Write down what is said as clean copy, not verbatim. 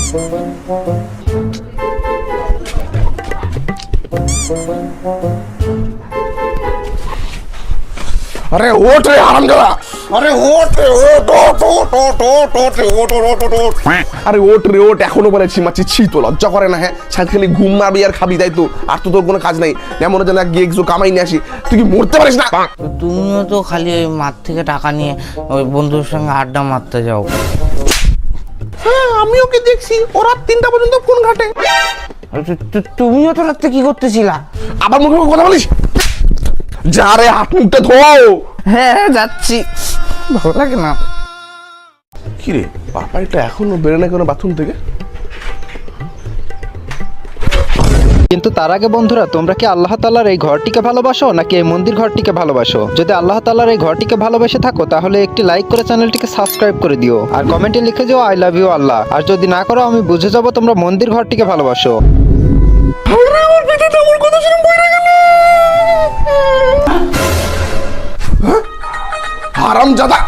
अरे ओट रे हरामजादा, अरे ओट रे ओट ओट ओट ओट ओट ओट रे ओट ओट ओट ओट, আরে ওট রে ওট, এখনো বলে ছিমাচ্ছি, ছি তো লজ্জা করে না? হ্যাঁ, সাথে খালি ঘুম মারবি আর খাবি, তাই তো? আর তো তোর কোনো কাজ নাই, এমন হচ্ছে না গিয়ে কিছু কামাই নিয়ে আসি, তুই কি মরতে পারিস না? তুমিও তো খালি ওই মাঠ থেকে টাকা নিয়ে ওই বন্ধুর সঙ্গে আড্ডা মারতে যাও। হ্যাঁ, আমিও কি দেখছি ওরা 3টা পর্যন্ত ফোন ঘাটে। তুমিও তো রাত্রে কি করতেছিলা? আবার মুখে মুখে কথা বলিস? যা রে, হাত মুখটা ধোও। হ্যাঁ যাচ্ছি, ভালো লাগে না। কি রে, পাপাইটা এখনো বেরো না কেন বাথরুম থেকে? কিন্তু তার আগে বন্ধুরা, তোমরা কি আল্লাহ তাআলার এই ঘরটিকে ভালোবাসো নাকি এই মন্দির ঘরটিকে ভালোবাসো? যদি আল্লাহ তাআলার এই ঘরটিকে ভালোবেসে থাকো তাহলে একটি লাইক করে চ্যানেলটিকে সাবস্ক্রাইব করে দিও, আর কমেন্টে লিখে যাও আই লাভ ইউ আল্লাহ। আর যদি না করো আমি বুঝে যাব তোমরা মন্দির ঘরটিকে ভালোবাসো। হারামজাদা।